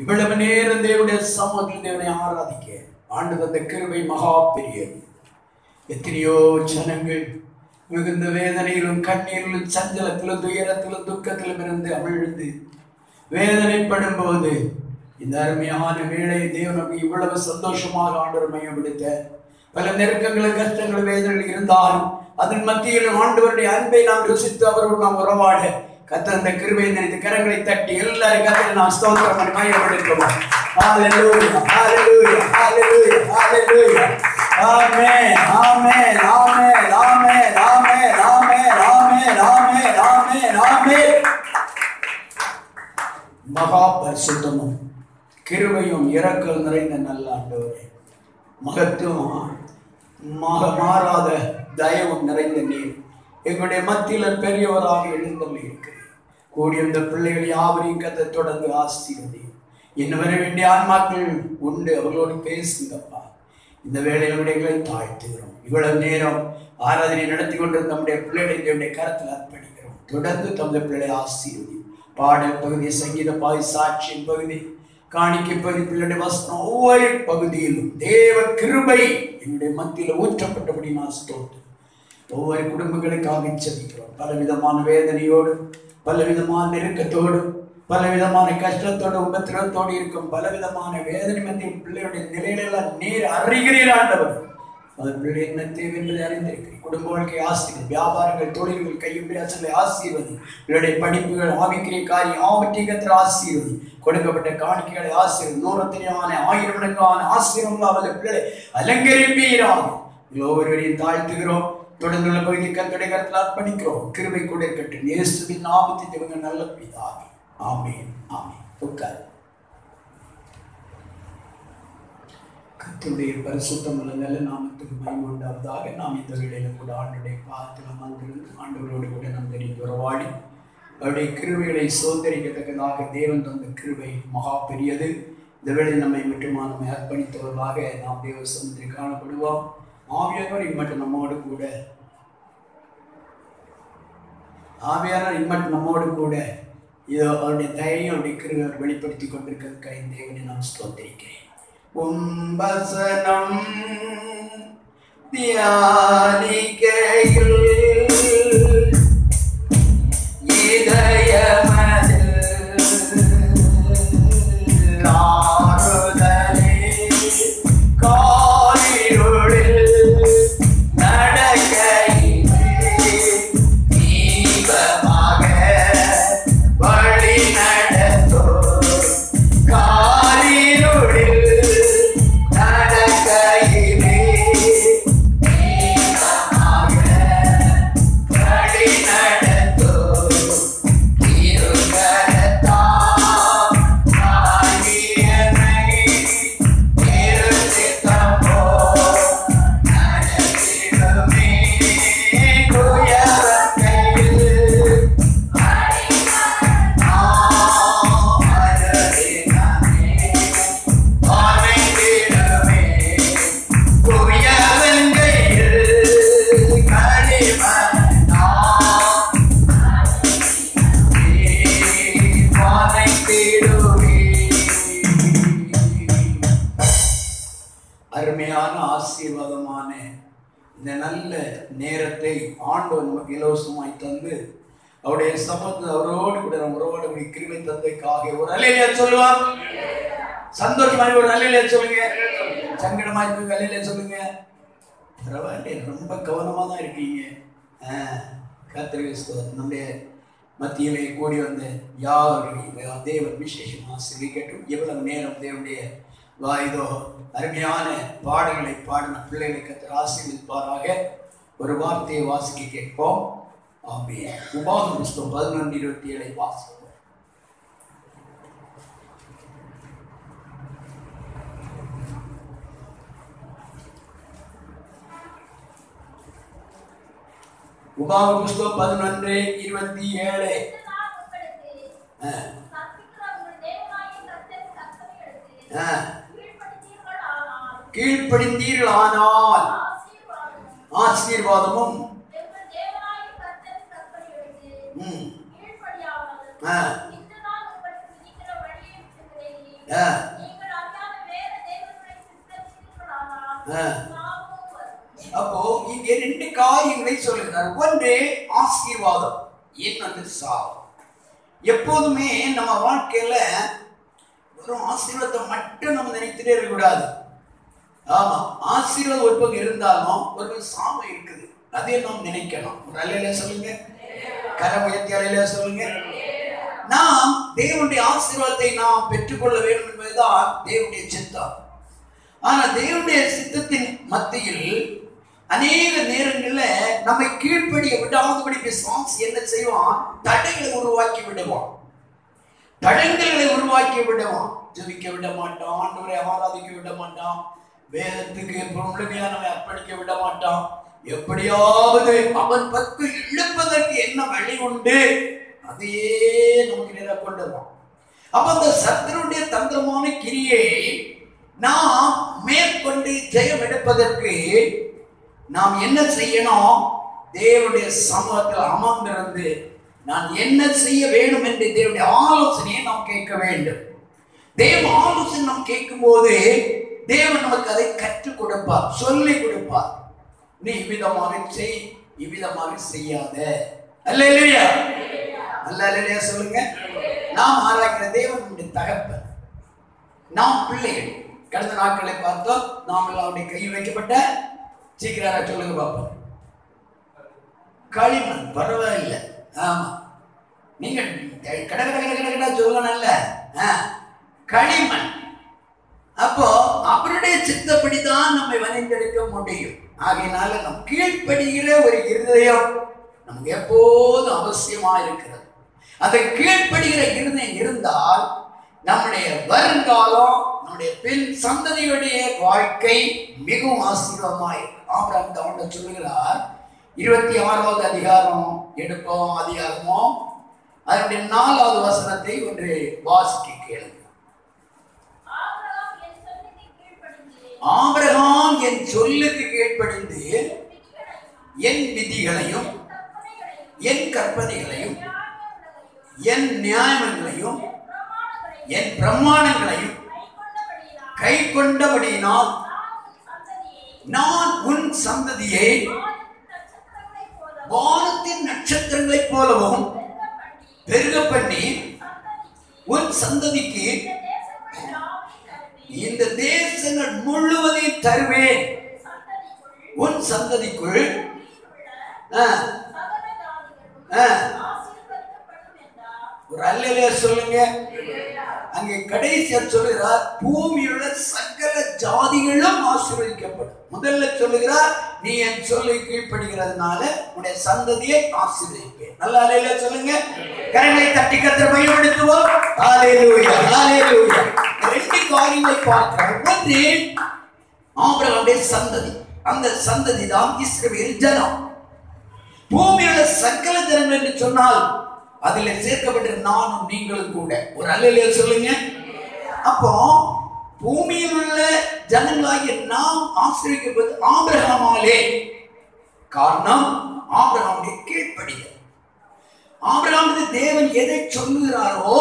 இவ்வளவு நேரம் தேவனுடைய சமூகத்தில் தேவனை ஆராதிக்க ஆண்டு தந்த கிருபை மகா பெரியது. எத்தனையோ ஜனங்கள் மிகுந்த வேதனையிலும் கண்ணீரிலும் சஞ்சலத்திலும் துயரத்திலும் துக்கத்திலும் இருந்து அமிழ்ந்து வேதனைப்படும் போது இந்த அருமையான வேளை தேவனுக்கு இவ்வளவு சந்தோஷமாக ஆண்டவர் மையப்படுத்த பல நெருக்கங்கள் கஷ்டங்கள் வேதனைகள் இருந்தாலும் அதன் மத்தியில் ஆண்டவருடைய அன்பை நாம் ருசித்து அவரோடு நாம் உறவாட கர்த்தர் அந்த கிருபையை நினைத்து கரங்களை தட்டி எல்லாரும் கர்த்தரை நாம் ஸ்தோத்திரம் பண்ணி மையப்படுத்துவோம். ஹல்லேலூயா ஹல்லேலூயா ஹல்லேலூயா ஹல்லேலூயா. ஆமென் ஆமென் ஆமென் ஆமென் ஆமென் ஆமென் ஆமென் ஆமென் ஆமென் ஆமென். மகா பரிசுத்தமும் கிருபையும் இரக்கம் நிறைந்த நல்ல ஆண்டவரே, மகத்துவம் மாறாத தயவும் நிறைந்த நீர் எங்களுடைய மத்தியில் பெரியவராக எழுந்தள்ளி இருக்கிறேன். கூடிய இந்த பிள்ளைகள் யாவரையும் கர்த்தர் தொடர்ந்து ஆசீர்வதி. இன்னும் வர வேண்டிய ஆன்மாக்கள் உண்டு, அவர்களோடு பேசுங்கப்பா. இந்த வேளையில் விடைகளை தாழ்த்துகிறோம். இவ்வளவு நேரம் ஆராதனை நடத்தி கொண்டிருந்த நம்முடைய பிள்ளைகளை என்னுடைய கரத்தில் அர்ப்பணிக்கிறோம். தொடர்ந்து தமது பிள்ளைகளை ஆசீர்வதி. பாடல் பகுதி, சங்கீத பகுதி, சாட்சியின் பகுதி, காணிக்கை பகுதி, பிள்ளைடைய வசனம் ஒவ்வொரு பகுதியிலும் தேவ கிருபை என்னுடைய மத்தியில் ஊற்றப்பட்டபடி நான் ஸ்தோத்திரம். ஒவ்வொரு குடும்பங்களுக்காக செபிக்கிறோம். பலவிதமான வேதனையோடு, பலவிதமான நெருக்கத்தோடு, பலவிதமான கஷ்டத்தோடு, உபத்திரத்தோடு இருக்கும் பலவிதமான வேதனை மத்தியில் பிள்ளையுடைய நிலையிலெல்லாம் நீர் அறிகிறீர் ஆண்டவர். அது பிள்ளை என்ன தேவை என்பதை அறிந்திருக்கிறேன். குடும்ப வாழ்க்கை ஆசீர்வதி, வியாபாரங்கள், தொழில்கள், கையுபியாசங்களை ஆசீர்வதி, பிள்ளையுடைய படிப்புகள், ஆவிக்கிரிய காரியம் ஆவற்றிகத்தில் ஆசீர்வதி, கொடுக்கப்பட்ட காணிக்கைகளை ஆசீர்வதி, 100 1000 ஆசீர்வங்களாவது பிள்ளை அலங்கரிப்பீராக. ஒவ்வொருவரையும் தாழ்த்துகிறோம். தொடர்ந்துள்ள பகுதி கர்த்தருடைய கரத்தில் அர்ப்பணிக்கிறோம். கிருபை கூட இருக்கட்டும். இயேசுவின் நாமத்தில் ஜெபங்க நல்ல பிதாவே. ஆமென் ஆமென். உட்கார். கர்த்தருடைய பரிசுத்தமுள்ள நல்ல நாமத்துக்கு மகிமை உண்டாவதாக. நாம் இந்த வேளையில கூட ஆண்டவருடைய பாதத்தில் அமர்ந்திருந்து ஆண்டவரோடு கூட நாம் தெரிந்து உறவாடி அவருடைய கிருபைகளை சோதரிக்கத்தக்கதாக தேவன் தந்த கிருபை மகா பெரியது. இந்த வேளையில் நம்மை மட்டுமா நம்மை அர்ப்பணித்தவர்களாக நாம் தேவ சமுத்திரை காணப்படுவோம். ஆவியானவர் இம்மட்டும் நம்மோடு கூட இதோ அவருடைய தயையும் அவருடைய கிருபை அவர் வெளிப்படுத்தி கொண்டிருக்கிறதுக்காக இந்த தேவனை நான் ஸ்தோத்திரிக்கிறேன். உம்பசனம் தியானிக்கையில் இதயமதில் ஆறுதலே காரிருளில் நடக்கையிலே தீபமாக வழி நடத்தோ காரிருளில் நடக்கையிலே தீபமாக வழி நடத்தோ திருகரத்தா ஆகியனை இருசித்தமோ நடத்திடுமே குயவக்கையில் அமைந்திடுமே குயவங்கையில் களிமண்ணா அருமையான ஆசீர்வாதமான இந்த நல்ல நேரத்தை ஆண்டவர் நமக்கு இலவசமாய் தந்து அவருடைய சமூகத்தில் அவரோடு கூட நம்ம உறவாடக்கூடிய கிருபை தந்தைக்காக ஒரு அல்லேலூயா சொல்லுவார். சந்தோஷமாய் ஒரு அல்லேலூயா சொல்லுங்க. சங்கடமாய் போய் அல்லேலூயா சொல்லுங்க. பரவாயில்ல, ரொம்ப கவனமா தான் இருக்கீங்க. கர்த்தருக்கு ஸ்தோத்திரம். நம்முடைய மத்தியிலே கூடி வந்த யாவரையும் தேவன் விசேஷமாக ஆசீர்வதிக்கட்டும். எவ்வளவு நேரம் தேவனுடைய இதோ அருமையான பாடல்களை பாடின பிள்ளைகளை கர்த்தர் ஆசீர்வதிப்பாராக. ஒரு வார்த்தையை வாசிக்க கேட்போம். ஆமென். உபாகமம் புத்தகம் 11:27 வாசிப்போம். உபாகமம் புத்தகம் 11:27. கீழ்ப்படிந்தீர்களானால் ஆசீர்வாதமும் அப்போ இங்க ரெண்டு காரியங்களை சொல்லுகிறார். ஒன்று ஆசீர்வாதம், இன்னொன்று சாபம். எப்போதுமே நம்ம வாழ்க்கையில வெறும் ஆசீர்வாதத்தை மட்டும் நம்ம நினைத்துட்டே இருக்கக்கூடாது. ஆமா, ஆசீர்வாதம் ஒரு பக்கம் இருந்தாலும் ஒரு சாபம் இருக்குது, அதே நாம் நினைக்கணும். ஒரு அல்லையில சொல்லுங்க, கரை உயர்த்தி அல்லையில சொல்லுங்க. நாம் தேவனுடைய ஆசீர்வாதத்தை நாம் பெற்றுக்கொள்ள வேண்டும் என்பதுதான் தேவனுடைய சித்தம். ஆனா தேவனுடைய சித்தத்தின் மத்தியில் அநேக நேரங்களில் நம்மை கீழ்ப்படிய விடாதபடி பிசாசு என்ன செய்வான்? தடைகளை உருவாக்கி விடுவான், தடங்களை உருவாக்கி விடுவான். ஜெபிக்க விட மாட்டான், ஆண்டவரை ஆராதிக்க விட மாட்டான், வேதத்துக்கு முழுமையானவை அர்ப்பணிக்க விட மாட்டான். எப்படியாவது அவன் பக்கம் இழுப்பதற்கு என்ன வழி உண்டு அதையே நமக்கு நேராக கொண்டு வருவான். அப்ப அந்த சத்துருடைய தந்திரமான கிரியை நாம் மேற்கொண்டு ஜெயம் எடுப்பதற்கு நாம் என்ன செய்யணும்? தேவனுடைய சமூகத்தில் அமர்ந்திருந்து நான் என்ன செய்ய வேண்டும் என்று தேவனுடைய ஆலோசனையை நாம் கேட்க வேண்டும். தேவ ஆலோசனை நாம் கேட்கும் போது தேவன் நமக்கு அதை கற்றுக் கொடுப்பார், சொல்லிக் கொடுப்பார். நீ இவ்விதமாக செய், இவ்விதமாக செய்யாத. அல்லேலூயா, அல்லேலூயா சொல்லுங்க. நாம் ஆராய்கிற தேவன் நம்முடைய தகப்பன், நாம் பிள்ளைகள். கடந்த நாட்களை பார்த்தோம், நாம் அவருடைய கையில் வைக்கப்பட்ட சீக்கிரா சொல்லுங்க பார்ப்போம். களிமண் பரவாயில்லை. ஆமா, நீங்க கடற்கரை சொல்லணும்ல, களிமண். அப்போ அவருடைய சித்தப்படிதான் நம்மை வரைந்தெடுக்க முடியும். ஆகையினால நம் கீழ்ப்படுகிற ஒரு இருதயம் நமக்கு எப்போதும் அவசியமா இருக்கிறது. அதை கீழ்ப்படுகிற இருதயம் இருந்தால் நம்முடைய வருங்காலம், நம்முடைய பின் சந்ததியுடைய வாழ்க்கை மிகவும் ஆசீர்வாதமாயிருக்கும். ஆபிரகாம் அவன் சொல்லுகிறார், 26வது அதிகாரம் எடுப்போம், அதிகாரமோ அதனுடைய 4வது வசனத்தை ஒன்று வாசிக்க கேளுங்க. ஆபிரகாம் என் சொல்லுக்கு கீழ்ப்படிந்து என் விதிகளையும் என் கற்பனைகளையும் என் நியாயங்களையும் என் பிரமாணங்களையும் கை கொண்டபடியினால் நான் உன் சந்ததியை வானத்தின் நட்சத்திரங்களைப் போலவும் பெருக பண்ணி உன் சந்ததிக்கு இந்த தேசங்கள் முழுவதையும் தருவேன். உன் சந்ததிக்குள் ஒரு அல்லேலூயா சொல்லுங்க. அங்கே கடைசியா சொல்லுகிறார், பூமியுள்ள சகல ஜாதிகளும் ஆசீர்வதிக்கப்படும். முதல்ல சொல்லுகிறார், நீ என் சொல்லை கீழ்ப்படுகிறதுனால உன்னுடைய சந்ததியை ஆசீர்வதிப்பேன். நல்லா அல்லேலூயா சொல்லுங்க. கரங்களை தட்டி கர்த்தரை மகிமைப்படுத்துவோம். அல்லேலூயா, அல்லேலூயா. ரெண்டு காரியங்களை பார்க்கிறோம். ஒன்று ஆபிரகாமுடைய சந்ததி, அந்த சந்ததி தான் இஸ்ரவேல் ஜனம். பூமியுள்ள சகல ஜனங்கள் என்று சொன்னால் அதில் சேர்க்கப்பட்ட நானும் நீங்களும் கூட. ஒரு அல்லேலூயா சொல்லுங்க. அப்போ பூமியில் உள்ள ஜனங்களாகிய நாம் ஆசீர்வதிக்கப்பது ஆபிரகாமாலே. காரணம் ஆபிரகாமுடைய கீழ்ப்படிதல். ஆபிரகாமுக்கு தேவன் எதை சொல்லுகிறாரோ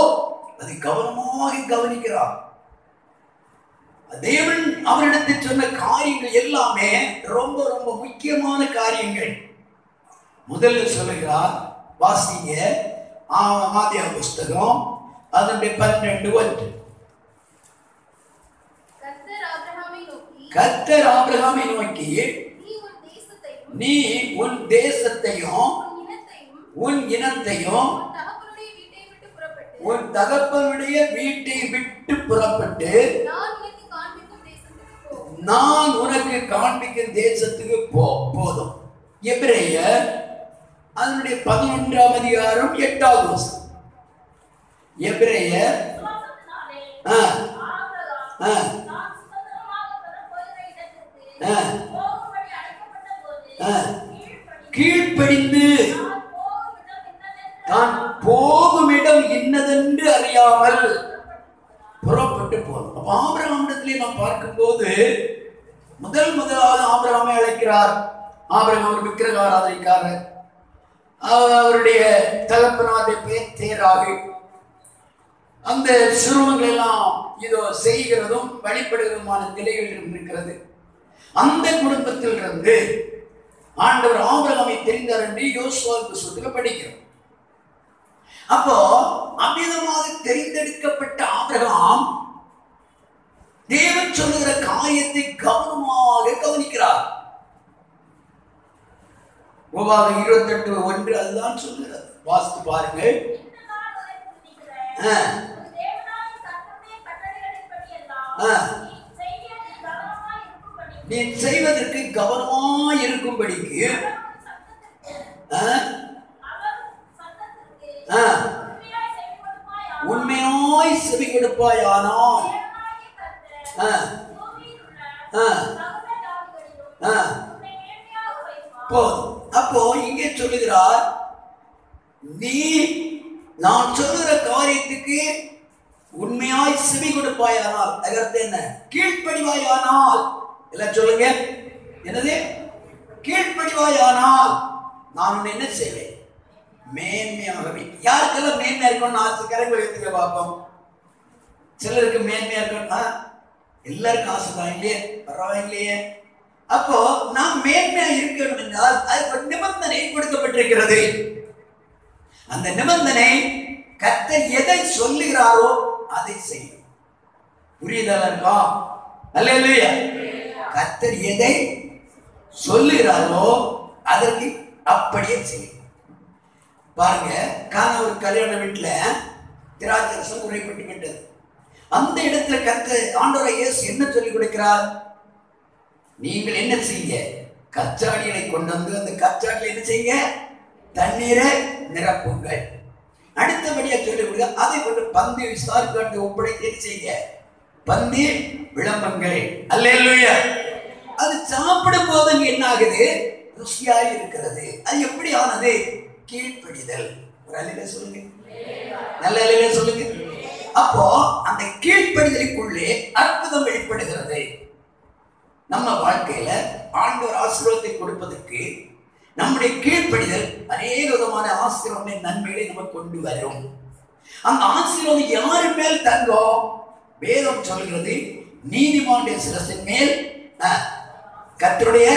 அதை கவனமாக கவனிக்கிறார். தேவன் அவரிடத்தில் சொன்ன காரியங்கள் எல்லாமே ரொம்ப ரொம்ப முக்கியமான காரியங்கள். முதல்ல சொல்லுகிறார், வாசிங்க ஆதியாகம புஸ்தகம் அதனுடைய 12:1. கர்த்தர் ஆபிரகாமை நோக்கி, நீ உன் தேசத்தையும் உன் இனத்தையும் உன் தகப்பனுடைய வீட்டை விட்டு புறப்பட்டு நான் உனக்கு காண்பிக்கும் தேசத்துக்கு போதும். எபிரேயர் அதனுடைய 11ஆம் அதிகாரம் 8வது வசனம். எபிரேயர் கீழ்ப்படிந்து தான் போகும் இடம் இன்னதென்று அறியாமல் புறப்பட்டு போனோம். அப்ப ஆபிரகாமிடத்திலே நாம் பார்க்கும்போது முதலாவது ஆபிரகாமை அழைக்கிறார். ஆபிரகாம் ஒரு விக்கிரக ஆராதனைக்காரர். அவருடைய தகப்பனாருடைய பெயர் தேராகு. அந்த சிறுவங்கள் எல்லாம் இதோ செய்கிறதும் வழிபடுகிறதுமான நிலைகள் இருக்கிறது. அந்த குடும்பத்தில் இருந்து ஆண்டவர் ஆபிரகாமை தெரிந்தார் என்று யோசுவா புத்தகத்துல படிக்கிறோம். அப்போ அமிதமாக தெரிந்தெடுக்கப்பட்ட ஆபிரகாம் தேவன் சொல்லுகிற காரியத்தை கவனமாக கவனிக்கிறார். உபாகம் 28:1 அதுதான் சொல்லுகிறது. வாசித்து பாருங்க. நீ செய்வதற்கு கவனமாய் இருக்கும்படிக்கு உண்மையாய் செவி கொடுப்பாயானால் அப்போ இங்கே சொல்லுகிறார், நீ நான் சொல்லுகிற காரியத்துக்கு உண்மையாய் செவி கொடுப்பாயானால், அதற்கு என்ன கீழ்ப்படிவாயானால், எல்லாம் சொல்லுங்க, என்னது கீழ்ப்படிவாயானால் நான் உன்னை என்ன செய்வேன் மேன்மையாகவே. யாருக்கெல்லாம் மேன்மையா இருக்கணும்னு ஆசை கரங்களை எடுத்துக்க பார்ப்போம். சிலருக்கு மேன்மையா இருக்கணும்னா எல்லாருக்கும் ஆசைதான் இல்லையே, பரவாயில்லையே. அப்போ நாம் மேன்மையா இருக்கணும் என்றால் அதுக்கு ஒரு நிபந்தனை கொடுக்கப்பட்டிருக்கிறது. அந்த நிபந்தனை கர்த்தர் எதை சொல்லுகிறாரோ அதை செய்யும். புரியுதா இருக்கா? அல்லேலூயா. கர்த்தர் எதை சொல்லுகிறாரோ அதற்கு அப்படியே செய்யும். பாருங்க, ஒரு கல்யாண வீட்டுல திராட்சரசம் குறைப்பட்டு விட்டது. அந்த இடத்துல கர்த்தர் ஆண்டவராகிய இயேசு என்ன சொல்லிக் கொடுக்கிறார்? நீங்கள் என்ன செய்யுங்க, கச்சாடிகளை கொண்டு வந்து அந்த கச்சாடியில் என்ன செய்யுங்க, தண்ணீரை நிரப்புங்கள். அடுத்தபடியா சொல்லிக் கொடுங்க, அதை கொண்டு பந்தி விசாரித்து ஒப்படைத்து என்ன செய்யுங்க, பந்தி விளம்பங்கள். அல்லேலூயா. அது சாப்பிடும் போது என்ன ஆகுது, ருசியாய் இருக்கிறது. அது எப்படி ஆனது? கீழ்ப்படிதல். ஒரு அலையில சொல்லுங்க, நல்ல அலையில சொல்லுங்க. அப்போ அந்த கீழ்ப்படிதலுக்குள்ளே அற்புதம் வெளிப்படுகிறது. நம்ம வாழ்க்கையில ஆண்டவர் ஆசீர்வாதத்தை கொடுப்பதற்கு நம்முடைய கீழ்ப்படிதல் அநேக விதமான ஆசீர்வாத நன்மைகளை நம்ம கொண்டு வரும். அந்த ஆசீர்வாதம் யாரு மேல் தங்கும்? வேதம் சொல்கிறது, நீதிமானுடைய சிரசின் மேல் கர்த்தருடைய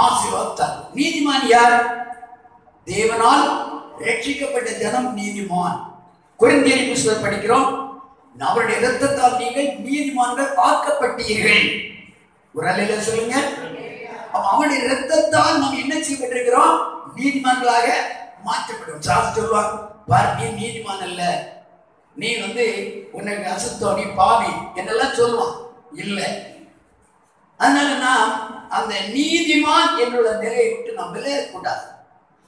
ஆசீர்வாதம் தங்கும். நீதிமான் யார்? தேவனால் ரட்சிக்கப்பட்ட ஜனம் நீதிமான். கொரிந்தியர் புத்தகத்தில் படிக்கிறோம், அவருடைய இரத்தத்தால் நீங்கள் நீதிமான்கள் ஆக்கப்பட்டீர்கள். ஒரு அலையில சொல்லுங்க. அவனுடைய இரத்தத்தால் நாம் என்ன செய்யப்பட்டிருக்கிறோம்? நீதிமான்களாக மாற்றப்படும். சாஸ்திரம் சொல்லுவாங்க, பார் நீ நீதிமான் அல்ல, நீ உனக்கு அசுத்தம், நீ பாவி என்னெல்லாம் சொல்லுவான். இல்லை, அதனால நாம் அந்த நீதிமான் என்னோட நிலையை விட்டு நாம் விளையக்கூடாது.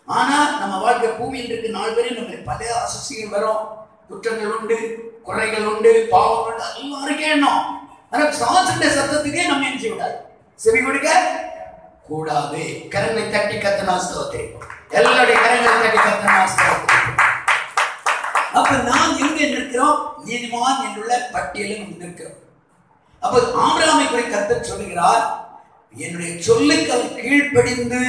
ஆனா நம்ம வாழ்க்கை பூமியில் இருக்கு, நாலு பேரும் நம்ம பல அசசிகள் வரும், குற்றங்கள் உண்டு, குறைகள் உண்டு, பாவம் உண்டு, எல்லாருக்கும் எண்ணம். ஆனா சாஸ்திர சத்தத்துக்கே நம்ம என்ன செய்ய கூடாது, செவி கொடுக்க கூடாது. கரங்களை தட்டி கர்த்தரை ஸ்தோத்திரிப்போம். எல்லாருடைய கரங்களை தட்டி கர்த்தரை ஸ்தோத்திரிப்போம். அப்ப நாம் எங்கே நிற்கிறோம்? நீதிமான் என்றுள்ள பட்டியலில் நம்ம நிற்கிறோம். அப்ப ஆபிரகாமை குறித்து கர்த்தர் சொல்லுகிறார், என்னுடைய சொல்லுக்கு அவர் கீழ்ப்படிந்து.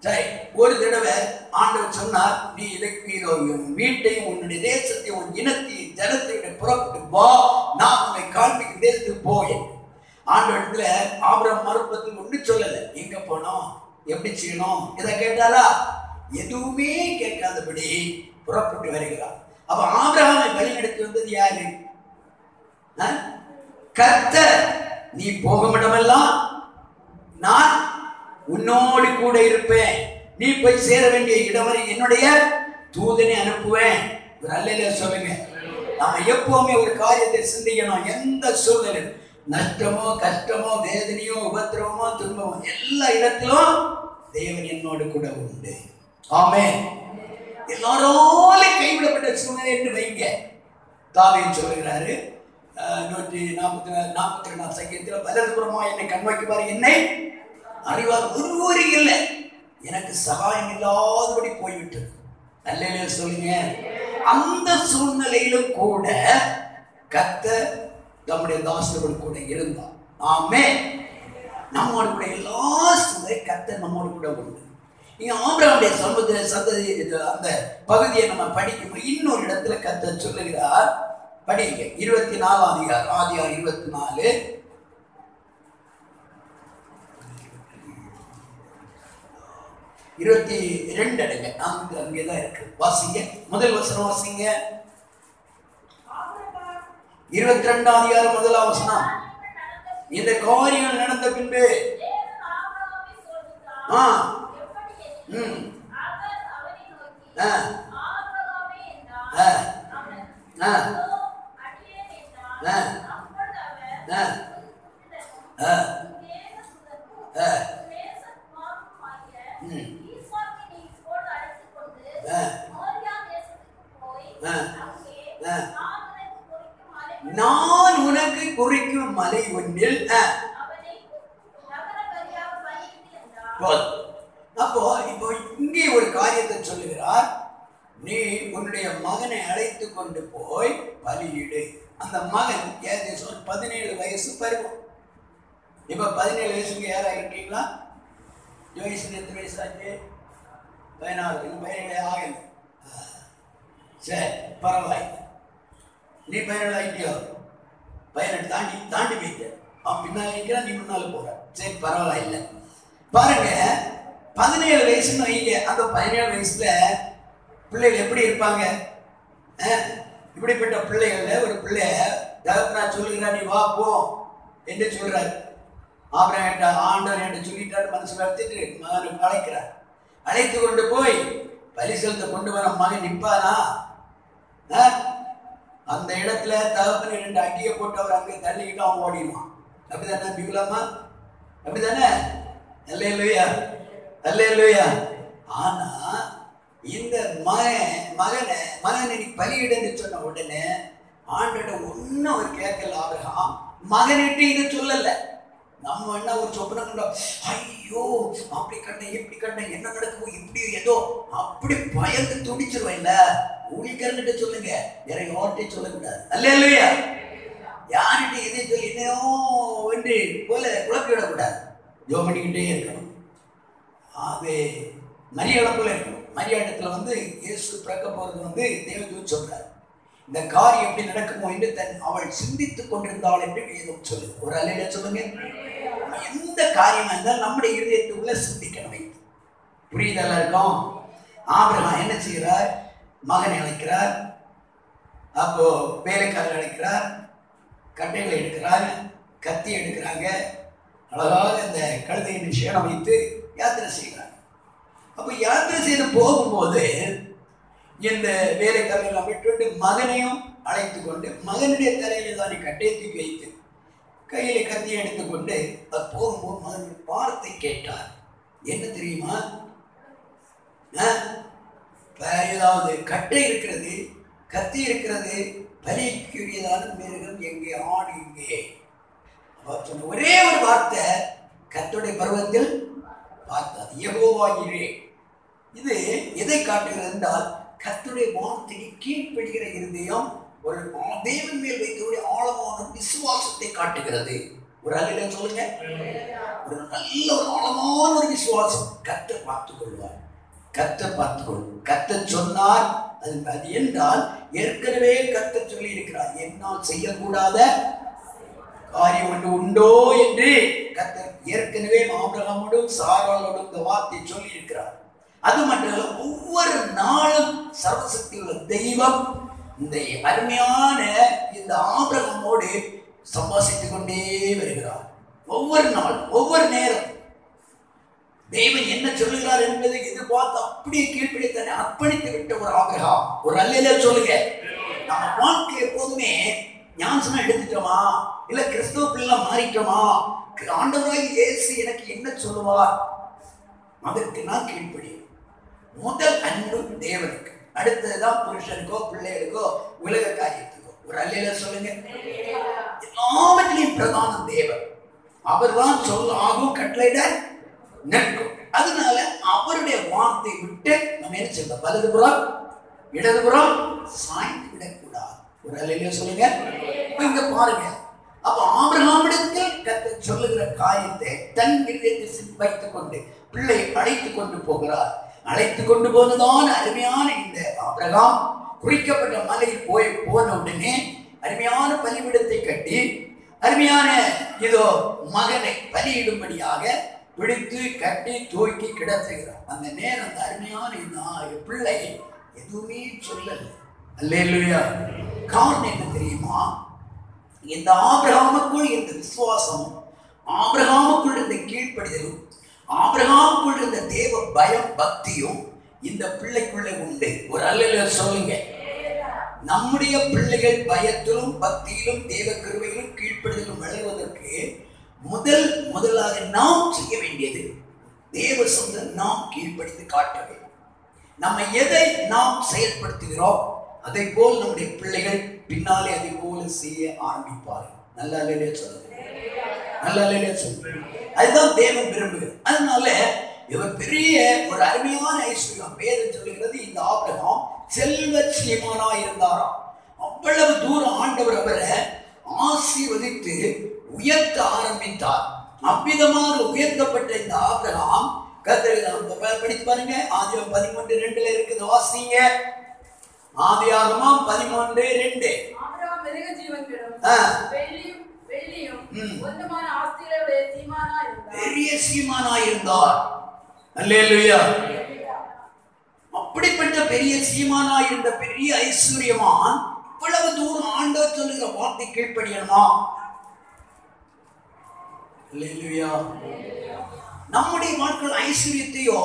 சரி, ஒரு தடவை ஆண்டவர் சொன்னார், நீ இதற்கு உன் வீட்டையும் உன்னுடைய தேசத்தையும் உன் இனத்தையும் ஜனத்தை புறப்பட்டு வா, நான் உன்னை காண்பிக்கும் தேசத்துக்கு போய். ஆண்டவரத்துல ஆபிரகாம் மறுபத்தில் ஒண்ணு சொல்லல, எங்க போனோம், எப்படி செய்யணும், இதை கேட்டாரா? எதுவுமே கேட்காதபடி புறப்பட்டு வருகிறார். அப்ப ஆபிரகாமை வழிநடத்தி வந்தது யாரு? கர்த்தர். நீ போகும் இடமெல்லாம் நான் உன்னோடு கூட இருப்பேன், நீ போய் சேர வேண்டிய இடம் வரை என்னுடைய தூதனை அனுப்புவேன். ஒரு அல்லேலூயா சொல்லுங்க. நாம எப்பவுமே ஒரு காரியத்தை சிந்திக்கணும். எந்த சூழ்நிலை, நஷ்டமோ கஷ்டமோ வேதனையோ உபத்திரவமோ துன்பமோ, எல்லா இடத்திலும் தேவன் என்னோடு கூட உண்டு. ஆமென். எல்லாரோடும் கைவிடப்பட்ட சூழ்நிலை என்று வைங்க. தாவீது சொல்லுகிறாரு 144 சங்கீதத்தில், வலதுபுறமா என்னை கண்வைக்குமாறு என்னை அறிவார் ஒருவரு இல்லை, எனக்கு சகாயம் இல்லாதபடி போய்விட்டது. அல்லேலூயா சொல்லுங்க. அந்த சூழ்நிலையிலும் கூட கர்த்தர் நம்முடைய தாசரோடு கூட இருந்தார். ஆமென். நம்மோடு கூட எல்லா சூழ்நிலை கர்த்தர் நம்மோடு கூட உண்டு. நீங்க ஆபிரகாமுடைய சந்ததி அந்த பகுதியை நம்ம படிக்கும் இன்னொரு இடத்துல கர்த்தர் சொல்லுகிறார். படிங்க 24 அதிகாரம், ஆதியாகமம் 24 22 அடுங்க. அங்கேதான் இருக்கு. வாசிங்க, முதல் வசனம் வாசிங்க. 22 அதிகாரம் முதலாம் வசனம். இந்த காரியங்கள் நடந்த பின்பு நான் உனக்கு குறிக்கும் மலை ஒன்றில். அப்போ இப்போ இங்கே ஒரு காரியத்தை சொல்லுகிறார். நீ உன்னுடைய மகனை அழைத்து கொண்டு போய் பலியிடு. அந்த மகன் 17 வயசு பருவம். இப்ப 17 வயசுக்கு யாராகிட்டீங்களா? ஜோயிசன் எத்தனை வயசு ஆச்சு? 16. 17 ஆகல. சரி, பரவாயில்ல. நீ 17 ஆகிட்டியோ? 18 தாண்டி போயிட்ட. அவன் பின்னால் நிற்கிறான், நீ முன்னால போற. சரி, பரவாயில்ல. பாருங்க, 17 வயசுன்னு வைங்க. அந்த 17 வயசுல பிள்ளைகள் எப்படி இருப்பாங்க? இப்படிப்பட்ட பிள்ளைகள் ஒரு பிள்ளை தகப்பனா சொல்லுகிறார், நீ வா போ என்று சொல்றாரு. ஆபிரகாம் ஆண்டவர் என்று சொல்லிட்டாரு. மனசுல எடுத்துட்டு மகனுக்கு அழைக்கிறார். அழைத்து கொண்டு போய் பலி செலுத்த கொண்டு வர மகன் நிற்பானா? அந்த இடத்துல தகப்பன் 2 அடியை போட்டு அவர் அங்கே தள்ளிக்கிட்டு அவன் ஓடிடுவான். அப்படிதானே பிகுலாமா? அப்படிதானே? அல்லேலூயா, அல்லேலூயா. ஆனா இந்த மகனை நீ பலியிடன்னு சொன்ன உடனே ஆண்டோட ஒன்னும் அவர் கேட்கல. ஆபிரகாம் மகனிட்டு இதை சொல்லல. நம்ம என்ன ஒரு சொப்பனம் கண்டோம், ஐயோ அப்படி கண்டேன் இப்படி கண்டேன், என்ன நடக்குமோ இப்படி ஏதோ அப்படி பயந்து துடிச்சிருவேன். இல்ல, ஊழியக்காரன்கிட்ட சொல்லுங்க, வேற யார்கிட்ட சொல்லக்கூடாது. அல்லேலூயா. யார்கிட்ட எதை சொல்லி என்னையோ என்று போல குழப்பி விடக்கூடாது. ஜோம் பண்ணிக்கிட்டே இருக்கணும். அது மரியாதை போல இருக்கணும். மரியாதத்துல இயேசு பிறக்க போறது தேவதூதன் சொல்றார். இந்த காரியம் எப்படி நடக்குமோ என்று அவள் சிந்தித்துக் கொண்டிருந்தாள் என்று வேதம் சொல்லுது. ஒரு அல்லேலூயா சொல்லுங்க. எந்த காரியமா இருந்தாலும் நம்முடைய இருதயத்துக்குள்ள சிந்திக்கணும். வைத்து புரியுதா இருக்கும்? ஆபிரகாம் என்ன செய்கிறார்? மகனை அழைக்கிறார். அப்போ வேலைக்காரர் அழைக்கிறார். கட்டைகளை எடுக்கிறார், கத்தி எடுக்கிறாங்க. அழகாக இந்த கழுதையின் சேனம் வைத்து யாத்திரை செய்கிறாங்க. அப்போ யாத்திரை செய்து போகும்போது இந்த வேலைக்காரர்கள் விட்டு மகனையும் அழைத்து கொண்டு மகனுடைய தலையில தான் கட்டையை தூக்கி வைத்து கையில கத்தியை எடுத்துக்கொண்டு அது போகும்போது மகன் வார்த்தை கேட்டார். என்ன தெரியுமா? ஏதாவது கட்டை இருக்கிறது, கத்தி இருக்கிறது, பலிக்குரியதான மிருகம் எங்கே, ஆடு எங்கே? அவர் சொன்ன ஒரே ஒரு வார்த்தை, கர்த்தருடைய பர்வத்தில் பார்த்தார், யெகோவா ஈரே. இது எதை காட்டுகிறது என்றால், கர்த்தருடைய வார்த்தைக்கு கீழ்ப்படுகிற இருதயம் ஒரு தேவன் மேல் வைக்கக்கூடிய ஆழமான விசுவாசத்தை காட்டுகிறது. ஒரு அல்லேலூயா சொல்லுங்க. ஒரு நல்ல ஒரு ஆழமான ஒரு விசுவாசம். கர்த்தர் பார்த்துக் கொள்வார், கர்த்தர் பார்த்துக் கொள்வார். கர்த்தர் சொன்னார் அது என்றால் ஏற்கனவே கர்த்தர் சொல்லி இருக்கிறார், என்னால் செய்யக்கூடாத காரியம் ஒன்று உண்டோ என்று கர்த்தர் ஏற்கனவே ஆபிரகாமோடும் சாராளோடும் இந்த வார்த்தையை சொல்லி இருக்கிறார். அது மட்டுமல்ல, ஒவ்வொரு நாளும் சர்வசக்தி உள்ள தெய்வம் இந்த அருமையான இந்த ஆபிரகாமோடு சம்பாசித்துக் கொண்டே வருகிறார். ஒவ்வொரு நாள் ஒவ்வொரு நேரம் தேவன் என்ன சொல்லுகிறார் என்பதை எதிர்பார்த்து அப்படியே கீழ்ப்படித்தனை அர்ப்பணித்து விட்ட ஒரு ஆபிரகாம். ஒரு அல்லேலூயா சொல்லுங்க. நம்ம வாழ்க்கை எப்போதுமே ஞானசனம் எடுத்துட்டோமா, இல்ல கிறிஸ்துவ பிள்ளை மாறிட்டோமா, ஆண்டவராய் இயேசு எனக்கு என்ன சொல்லுவார் அதற்கு நான் கீழ்ப்படி. முதல் அன்பு தேவனுக்கு, அடுத்ததுதான் புருஷனுக்கோ பிள்ளைகளுக்கோ உலக காரியத்துக்கோ. ஒரு அல்லேலூயா சொல்லுங்க. எல்லாவற்றிலும் பிரதான தேவன். அவர் தான் சொல்ல ஆகும், கட்டளையிட நிற்கும். அதனால அவருடைய வார்த்தை விட்டு நம்ம என்ன செய்யணும்? வலதுபுறம் இடதுபுறம் சாய்ந்து விடக்கூடாது. ஒரு அல்லேலூயா சொல்லுங்க. இங்க பாருங்க, அப்ப ஆபிரகாமிடத்தில் கர்த்தர் சொல்லுகிற காரியத்தை தன் இருதயத்தில் வைத்துக் கொண்டு பிள்ளை அழைத்து கொண்டு போகிறார். அழைத்து கொண்டு போனதான் அருமையான இந்த ஆபிரகாம் குறிக்கப்பட்ட மலையில் போன உடனே அருமையான பலிபீடத்தை கட்டி அருமையான இதோ மகனை பலியிடும்படியாக பிடித்து கட்டி தூக்கி கிடத்துகிறார். அந்த நேரம் அந்த அருமையான இந்த பிள்ளை எதுவுமே சொல்லல. அல்லேலூயா. காரணம் என்ன தெரியுமா? இந்த ஆபிரகாமுக்குள் இருந்த விசுவாசமும், ஆபிரகாமுக்குள் இருந்த கீழ்ப்படிதலும், ஆபிரகாமுக்குள் இருந்த தேவ பயம் பக்தியும் இந்த பிள்ளைக்குள்ளே உண்டு. ஒரு அல்லேலூயா சொல்லுங்க. நம்முடைய பிள்ளைகள் பயத்திலும் பக்தியிலும் தேவ கிருபையிலும் கீழ்ப்படிதலும் வளர்வதற்கு முதலாக நாம் செய்ய வேண்டியது தேவ சொந்த நாம் கீழ்ப்படிந்து காட்ட வேண்டும். நம்ம எதை நாம் செயல்படுத்துகிறோம் அதை போல் நம்முடைய பிள்ளைகள் பின்னாலே அதை போல செய்ய ஆரம்பிப்பார்கள். நல்ல அல்லேலூயா சொல்லுங்க. நல்ல அல்லேலூயா சொல்லுங்க. அதுதான் தேவன் விரும்புகிறார். அதனால இவர் பெரிய ஒரு அருமையான ஐஸ்வர்யம். வேதம் சொல்லுகிறது இந்த ஆபிரகாம் செல்வ சீமானாய் இருந்தாராம். அவ்வளவு தூரம் ஆண்டவர் அவரை ஆசீர்வதித்து உயர்த்த ஆரம்பித்தார். அவ்விதமாக உயர்த்தப்பட்ட இந்த ஆபிரகாம் கர்த்தர் படித்து பாருங்க. ஆதியாகமம் 13:2 இருக்குது, வாசிங்க. ஆதியாகமம் 13:2. ஆபிரகாம் மிருக ஜீவன்களும் வெள்ளியும் ஒன்றுமான ஆஸ்திகளுடைய சீமானாய் இருந்தார். பெரிய சீமானாய் இருந்தார். அல்லேலூயா. அப்படிப்பட்ட பெரிய சீமானாய் இருந்த பெரிய ஐஸ்வர்யமான் இவ்வளவு தூரம் ஆண்டவர் சொல்லுகிற வார்த்தை கீழ்ப்படியணுமா? அல்லேலூயா. நம்முடைய வாழ்க்கையில் ஐஸ்வர்யத்தையோ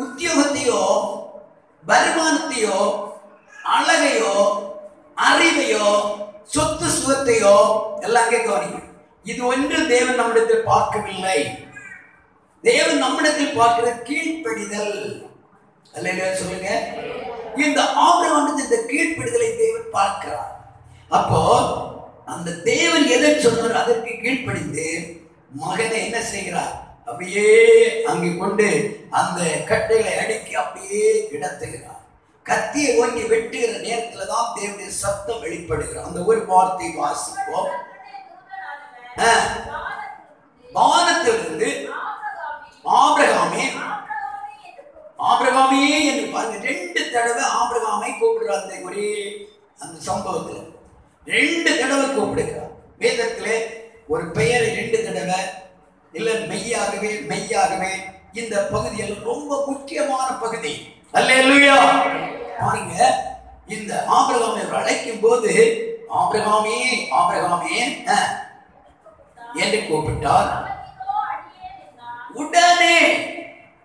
உத்தியோகத்தையோ வருமானத்தையோ அழகையோ அறிவையோ சொத்து சுகத்தையோ எல்லாம் கேட்க, இது ஒன்று தேவன் நம்மிடத்தில் பார்க்கவில்லை. தேவன் நம்மிடத்தில் பார்க்கிற கீழ்ப்படிதல். அல்லேலூயா சொல்லுங்க. இந்த ஆபிரகாம் இந்த கீழ்ப்படிதலை தேவன் பார்க்கிறார். அப்போ அந்த தேவன் எதை சொன்னார் அதற்கு கீழ்ப்படிந்து மகனை என்ன செய்கிறார்? அப்படியே அங்கே கொண்டு அந்த கட்டைகளை அடுக்கி அப்படியே கிடத்துகிறார். கத்தியை ஓங்கி வெட்டுகிற நேரத்துல தான் தேவனுடைய சத்தம் வெளிப்படுகிறார். அந்த ஒரு வார்த்தை வாசிப்போம். வானத்திலிருந்து ஆபிரகாமே ஆபிரகாமே என்று பாருங்க. 2 தடவை ஆபிரகாமை கூப்பிடுறார். அந்த ஒரே அந்த சம்பவத்துல 2 தடவை கூப்பிடுகிறார். வேதத்திலே ஒரு பெயரை 2 தடவை இல்ல மெய்யாகவே மெய்யாகவே இந்த பகுதியில் ரொம்ப முக்கியமான பகுதி. அல்லேலூயா. பாருங்க, இந்த ஆபிரகாமை அழைக்கும் போது ஆபிரகாமே ஆபிரகாமே என்று கூப்பிட்டார். உடனே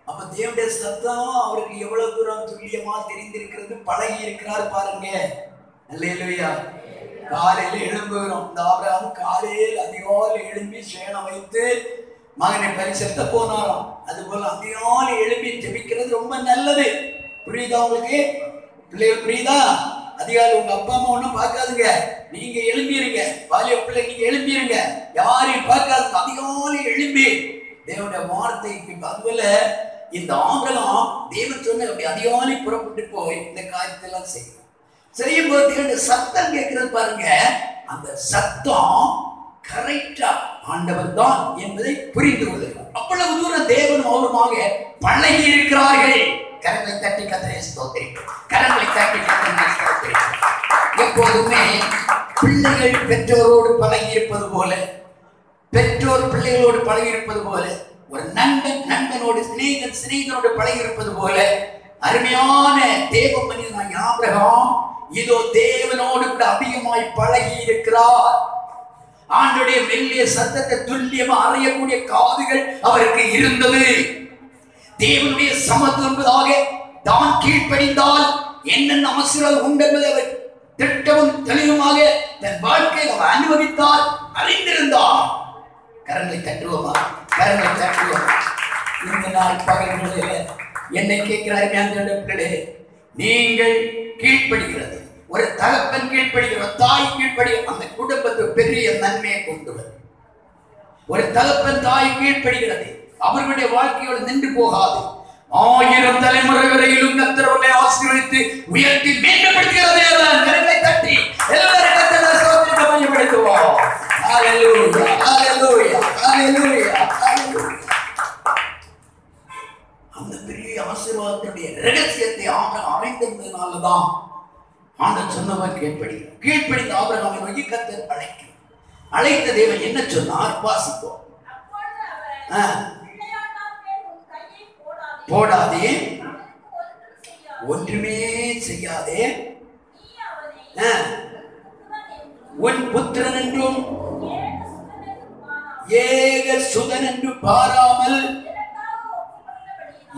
அப்ப தேவனுடைய சத்தம் அவருக்கு எவ்வளவு தூரம் துல்லியமா தெரிந்திருக்கிறது, பழகி இருக்கிறார் பாருங்க. அல்லேலூயா. காலையில எழும்புகிறோம். இந்த ஆபிரகாம் காலையில் அதிகாலை எழும்பி சேனம் வைத்து மகனை பரிசெலுத்த போனாராம். அது போல அதிகாலை எழுப்பி ஜெபிக்கிறது ரொம்ப நல்லது. புரியுதா உங்களுக்கு? பிள்ளைகள் புரியுதா? அதிகாலை உங்க அப்பா அம்மா ஒன்னும் பார்க்காதுங்க, நீங்க எழும்பிருங்க. வாலிய பிள்ளை நீங்க எழும்பிருங்க, யாரையும் பார்க்காதுங்க. அதிகாலை எழும்பி தேவனுடைய வார்த்தைக்கு அதுபோல இந்த ஆபிரகாம் தேவன் சொன்ன அப்படி அதிகாலை புறப்பட்டு போய் இந்த காரியத்தை எல்லாம் செய்யும் போது சத்தம் கேட்கிறது பாருங்க. அந்த சத்தம் கரெக்டா ஆண்டவர் தான் என்பதை புரிந்து கொள்கிறார். அவ்வளவு தூரம் தேவனும் அவருமாக பழகி இருக்கிறார்கள். கரங்களை தட்டி கர்த்தரை ஸ்தோத்திரிக்கிறோம். கரங்களை தட்டி கர்த்தரை ஸ்தோத்திரிக்கிறோம். எப்போதுமே பிள்ளைகள் பெற்றோரோடு பழகி இருப்பது போல, பெற்றோர் பிள்ளைகளோடு பழகி இருப்பது போல, ஒரு நண்பனோடு சிநேகிதனோடு பழகி இருப்பது போல, அருமையான தேவ மனிதனாகிய ஆபிரகாம் இதோ தேவனோடு கூட அதிகமாய் பழகி இருக்கிறார். ஆண்டுடைய மெல்லிய சத்தத்தை துல்லியமா அறியக்கூடிய காதுகள் அவருக்கு இருந்தது. தேவனுடைய சமத்துவம் என்பதாக தான் கீழ்ப்படிந்தால் என்னென்ன அவசரம் உண்டு என்பதை அவர் திட்டமும் தெளிவுமாக தன் வாழ்க்கையில் அவர் அனுபவித்தால் அறிந்திருந்தார். கரங்களை தட்டுவோமா? கரங்களை தட்டுவோமா? இந்த நாள் பகல்களில் என்னை கேட்கிறார்கள், நீங்கள் கீழ்ப்படுகிறது, ஒரு தகப்பன் கீழ்ப்படுகிற, தாய் கீழ்ப்படுகிற அந்த குடும்பத்துக்கு பெரிய நன்மையை கொண்டு வரும். ஒரு தகப்பன் தாய் கீழ்ப்படுகிறது, அவர்களுடைய வாழ்க்கையோடு நின்று போகாது. 1000 தலைமுறை வரையிலும் கர்த்தர் அவர்களை ஆசீர்வதித்து உயர்த்தி மேன்மைப்படுத்துகிறது. கரங்களை தட்டி எல்லாரும் கர்த்தரை ஸ்தோத்திரித்து மகிமைப்படுத்துவோம். ஹல்லேலூயா, ஹல்லேலூயா, ஹல்லேலூயா, ஹல்லேலூயா. கீழ்ப்படிகிறார். கீழ்ப்படிந்த ஆபிரகாமை நோக்கி கர்த்தர் அழைக்கிறார். அழைத்த தேவன் என்ன சொன்னார்? வாசிப்போம். போடாதே, ஒன்றுமே செய்யாதே, உன் புத்திரன் என்றும் ஏக சுதன் என்று பாராமல்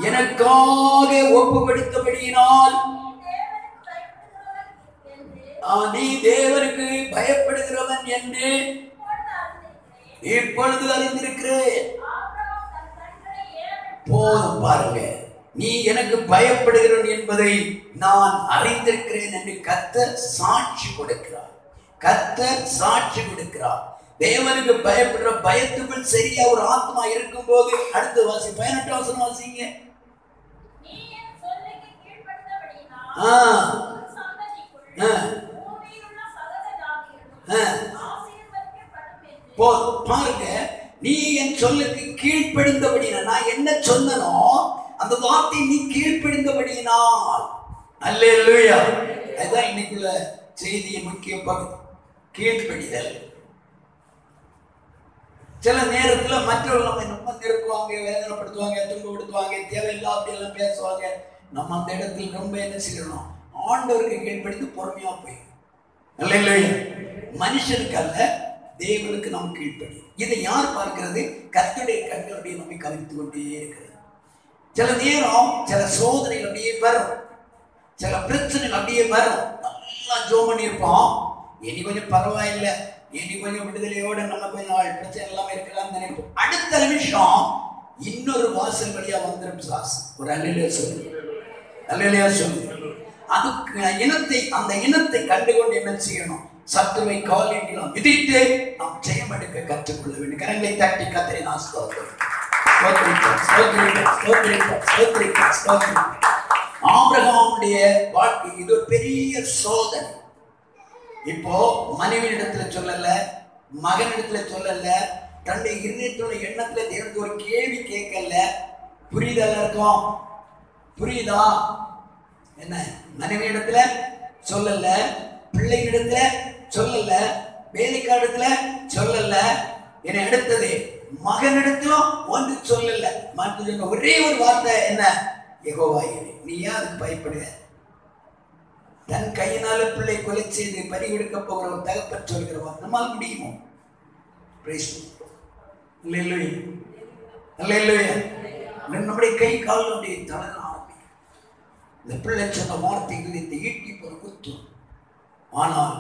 எனக்காக ஒப்பு கொடுத்தபடியினால் நீ தேவனுக்கு பயப்படுகிறவன் என்று இப்பொழுது அறிந்திருக்கிறேன். போதும் பாருங்க, நீ எனக்கு பயப்படுகிறவன் என்பதை நான் அறிந்திருக்கிறேன் என்று கர்த்தர் சாட்சி கொடுக்கிறார். கர்த்தர் சாட்சி கொடுக்கிறார். தேவனுக்கு பயப்படுற பயத்துக்குள் சரியா ஒரு ஆத்மா இருக்கும் போது, அடுத்து வாசி 18 வசனம் வாசிங்க. பாருங்க, நீ என் சொல்லுக்கு கீழ்ப்படிந்தபடினா, நான் என்ன சொன்னனோ அந்த வார்த்தை நீ கீழ்ப்படிந்தபடியினால். அல்லேலூயா. அதுதான் இன்னைக்குள்ள செய்தியின் முக்கிய பகுதி, கீழ்ப்படிதல். சில நேரத்துல மற்றவர்கள் நம்ம நெருக்குவாங்க, வேதனைப்படுத்துவாங்க, துன்பப்படுத்துவாங்க, தேவையில்லா அப்படியெல்லாம் பேசுவாங்க. நம்ம அந்த இடத்துல ரொம்ப என்ன செய்யணும்? ஆண்டவருக்கு கீழ்ப்படிந்து பொறுமையா போய். அல்லேலூயா. மனுஷனுக்கு அல்ல, தேவனுக்கு நாம் கீழ்ப்படி. இதை யார் பார்க்கிறது? கர்த்தருடைய கண்களுடைய நம்மை கவனித்துக் கொண்டே இருக்கிறது. சில நேரம் சில சோதனைகள் அப்படியே வரும், சில பிரச்சனைகள் அப்படியே வரும். நல்லா ஜோம் பண்ணியிருப்போம், இனி கொஞ்சம் பரவாயில்லை, இனி கொஞ்சம் விடுதலையோட நம்ம கொஞ்சம் நாள் பிரச்சனை எல்லாம் இருக்கலாம்னு நினைப்போம். அடுத்த நிமிஷம் இன்னொரு வாசல் வழியா வந்துடும் சாஸ். ஒரு அல்லேலூயா சொல்லு, அல்லேலூயா சொல்லு. அதுக்கு இனத்தை, அந்த இனத்தை கண்டுகொண்டு என்ன செய்யணும்? சத்துருவை காலில் மிதித்து நாம் ஜெயம் எடுக்க கற்றுக்கொள்ள வேண்டும். கரங்களை தட்டி கர்த்தரை நான் ஸ்தோத்திரிக்கிறேன். ஆபிரகாமுடைய வாழ்க்கை இது ஒரு பெரிய சோதனை. இப்போ மனைவியிடத்துல சொல்லல, மகனிடத்துல சொல்லல, தன்னுடைய இருதயத்தோட எண்ணத்துல தேவனுக்கு ஒரு கேள்வி கேட்கல. புரியுதா இருக்கும்? புரியுதா? என்ன? மனைவியிடத்துல சொல்லல, பிள்ளைகளிடத்துல சொல்லல, வேலைக்காரத்துல சொல்லல, என்னை அடுத்தது மகனிடத்திலும் ஒன்று சொல்லல. மற்ற ஒரே ஒரு வார்த்தை என்ன? யெகோவாயிரே. நீ ஏன் அதுக்கு பயப்படுக? தன் கையினால பிள்ளை கொலை செய்து பறி கொடுக்க போகிற ஒரு தகப்பன் சொல்கிறவா நம்மால் முடியுமோ? நம்முடைய கை கால் நம்முடைய தளர ஆரம்பிக்கும். இந்த பிள்ளை சொன்ன வார்த்தைகள் இந்த ஈட்டி போற குத்து. ஆனால்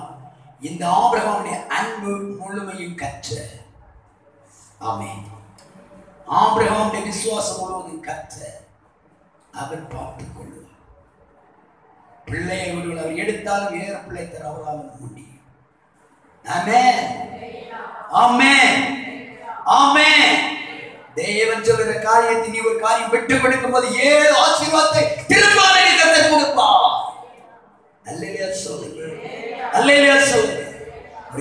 இந்த ஆபிரகாமுடைய அன்பு முழுமையும் கற்ற, ஆமென், ஆபிரகாமுடைய விசுவாசம் முழுவதும் கற்ற அவர் பார்த்துக் கொள்வார். பிள்ளையை ஒருவர் அவர் எடுத்தாலும் வேற பிள்ளை தர அவரால் முடியும். ஆமென், ஆமென், ஆமென். தேவன் சொல்கிற காரியத்தை நீ ஒரு காரியம் விட்டு கொடுக்கும் போது 7 ஆசீர்வாதத்தை திரும்ப கர்த்தர் கொடுப்பார். அல்லேலூயா சொல்லுங்க, அல்லேலூயா சொல்லுங்க.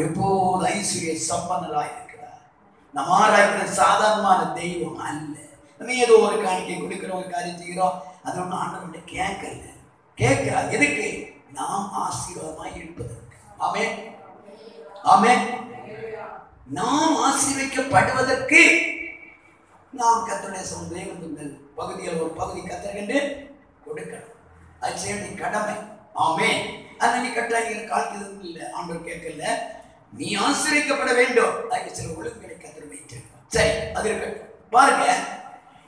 எப்போது ஐஸ்வர்ய சம்பன்னராய் இருக்கிறார். நம்ம ஆராய்க்கிற சாதாரணமான தெய்வம் அல்ல. நம்ம ஏதோ ஒரு காணிக்கை கொடுக்கிறோம், ஒரு காரியம் செய்கிறோம், அது ஒன்றும் ஆண்டவர்கிட்ட கேட்கல. கேட்கிறார் எதுக்கு? நாம் ஆசீர்வாதமாய் இருப்பதற்கு. ஆமென், ஆமென். நாம் ஆசீர்வதிக்கப்படுவதற்கு நாம் கர்த்தருடைய சமுதாய பகுதியில் ஒரு பகுதி கர்த்தருக்கு கொடுக்கணும். அது செய்ய வேண்டிய கடமை. ஆமென். ஆனா நீ கட்டாயம் காலத்தில் இல்லை, ஆண்டவர் கேட்கல. நீ ஆசீர்வதிக்கப்பட வேண்டும். அதுக்கு சில ஒழுங்குகளை கர்த்தர் வைத்திருக்கார். சரி, அது இருக்கட்டும். பாருங்க,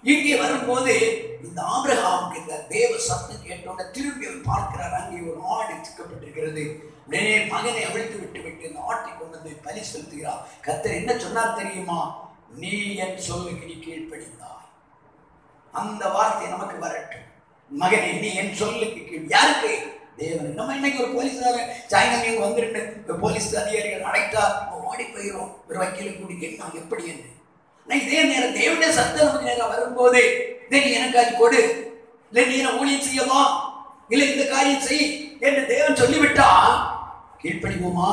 இங்கே வரும்போது இந்த ஆபிரகாமுக்கு இந்த தேவ சத்தம் கேட்டோட திரும்பி அவர் பார்க்கிறார். அங்கே ஒரு ஆடு சிக்கப்பட்டிருக்கிறது. உடனே மகனை அவிழ்த்து விட்டு இந்த ஆட்டை கொண்டு வந்து பலி செலுத்துகிறார். கர்த்தர் என்ன சொன்னார் தெரியுமா? நீ என் சொல்லுக்கு நீ கீழ்ப்படிந்தாய். அந்த வார்த்தை நமக்கு வரட்டும். மகனே, நீ என் சொல்லுக்கு கீழ். யாருக்கு? தேவன். நம்ம இன்னைக்கு ஒரு போலீஸார சாயங்காலம் இங்கே வந்துட்டு போலீஸ் அதிகாரிகள் அடைத்தா ஓடி போயிடும். ஒரு வக்கீலை கூட்டி கேட்கலாம் எப்படி என்று. இதே நேரம் தேவனுடைய சத்தம் நமக்கு நேரம் வரும்போது, நீ எனக்கு அது கொடு, இல்லை நீ என்ன ஊழியம் செய்யவா, இல்லை இந்த காரியம் செய் என்று தேவன் சொல்லிவிட்டால் கீழ்ப்படிவோமா?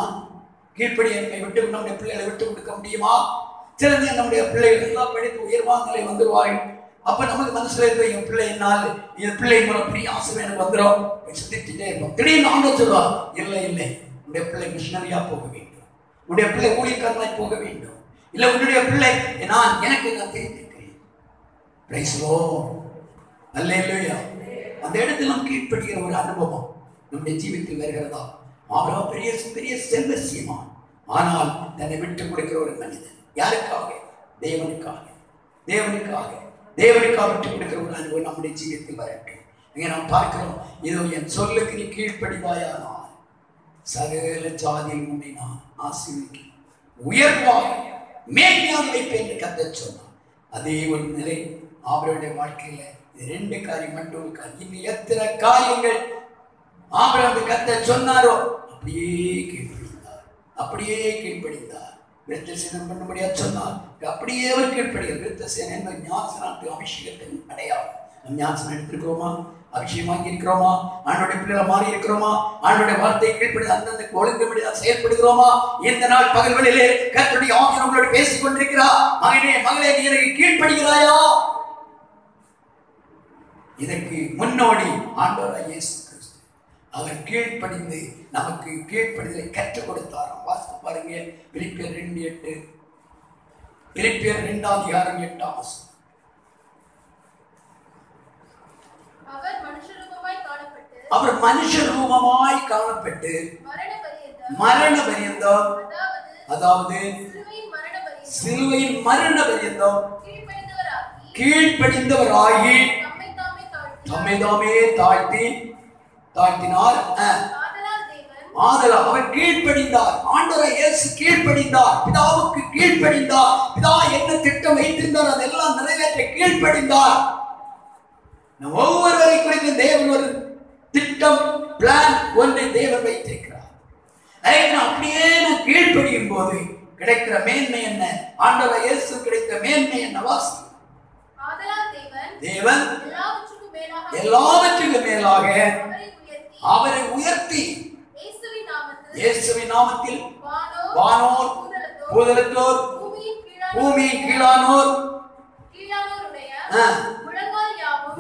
கீழ்ப்படி என்னை விட்டு நம்முடைய பிள்ளைகளை விட்டு கொடுக்க முடியுமா? சில நேரம் நம்முடைய பிள்ளைகள் எல்லாம் படித்து உயர்வான நிலை வந்துருவார்கள். அப்ப நமக்கு மனசுல இருக்க என் பிள்ளை என்னால் என் பிள்ளை மூலம் பெரிய ஆசை எனக்கு வந்துடும். சுத்திட்டே இருப்போம். திடீர்னு ஆண்டவர் சொல்லுவா, இல்லை இல்லை, உடைய பிள்ளை மிஷனரியா போக வேண்டும், உடைய பிள்ளை ஊழியக்காரனாய் போக வேண்டும், இல்ல உன்னுடைய பிள்ளை எனக்கு தெரிந்திருக்கிறேன். Praise the Lord. அல்லேலூயா. அந்த இடத்தில் நாம் கீழ்ப்படுகிற ஒரு அனுபவம் நம்முடைய ஜீவித்தில் வருகிறதா? ஆபிரகாம் பெரிய பெரிய செல்வசியமான், ஆனால் தன்னை விட்டு கொடுக்கிற ஒரு மனிதன். யாருக்காக? தேவனுக்காக. தேவனுக்காக தேவனுக்காக விட்டு கொடுக்கிற ஒரு அனுபவம் நம்முடைய ஜீவியத்தில் வரட்டும். இங்கே நாம் பார்க்கிறோம், இதோ என் சொல்லுக்கு நீ கீழ்ப்படிவாயானால் சகல ஜாதியில் உன்னை நான் ஆசீர்வதிக்கிறேன், உயர்வாக மேன்மையாக வைப்பேன் என்று கர்த்தர் சொன்னார். அதே ஒரு நிலை ஆபிரகாமுடைய வாழ்க்கையில ரெண்டு காரியம் மட்டும் இருக்காது. இன்னும் எத்தனை காரியங்கள் ஆபிரகாமுக்கு கர்த்தர் சொன்னாரோ அப்படியே கீழ்ப்படிந்தார், அப்படியே கீழ்ப்படிந்தார். விருத்தசேதனம் பண்ணும்படியா சொன்னார், அப்படியே அவர் கீழ்ப்படுகிறார். விருத்தசேதனம் என்பது ஞானஸ்நானத்துக்கு அபிஷேகத்தின் அடையாளம். நம்ம ஞானஸ்நானம் எடுத்திருக்கிறோமா? அபிஷேகம் வாங்கி இருக்கிறோமா? ஆண்டோடைய பிள்ளைகளை மாறி இருக்கிறோமா? ஆண்டோடைய வார்த்தையை கீழ்ப்படி அந்தந்த ஒழுங்குபடி செயல்படுகிறோமா? இந்த நாள் பகல்களிலே கர்த்தருடைய ஆவியானவர் உங்களோடு பேசிக் கொண்டிருக்கிறார். மகனே மகளே, நீ எனக்கு கீழ்ப்படுகிறாயா? இதற்கு முன்னோடி ஆண்டவராகிய இயேசு கிறிஸ்து அவர் கீழ்ப்படிந்து நமக்கு கீழ்ப்படிதலை கற்றுக் கொடுத்தார். வாசித்து பாருங்க, பிலிப்பியர் 2:8, பிலிப்பியர் 2:8. அவர் மனுஷ ரூபமாய் காணப்பட்டு மரண பரியந்தம், அதாவது சிலுவையின் மரண பரியந்தம் கீழ்ப்படிந்தவராகி தம்மை தாமே தாழ்த்தினார். ஆதலால் அவர் கீழ்ப்படிந்தார். ஆண்டவராகிய இயேசு கீழ்ப்படிந்தார், பிதாவுக்கு கீழ்ப்படிந்தார். பிதா என்ன திட்டம் வைத்திருந்தார் அதெல்லாம் நிறைவேற்ற கீழ்ப்படிந்தார். ஒவ்வொருவரை குறித்து தேவன் ஒரு திட்டம், பிளான் ஒன்றை தேவன் வைத்திருக்கிறார். அப்படியே நான் கீழ்ப்படியும் போது கிடைக்கிற மேன்மை என்ன? ஆண்டவராகிய இயேசு கிடைத்த மேன்மை என்ன? வாசி. தேவன் எல்லாவற்றுக்கும் மேலாக அவரை உயர்த்தி இயேசுவின் நாமத்தில் வானோர் பூதலத்தோர் பூமியின் கீழானோர்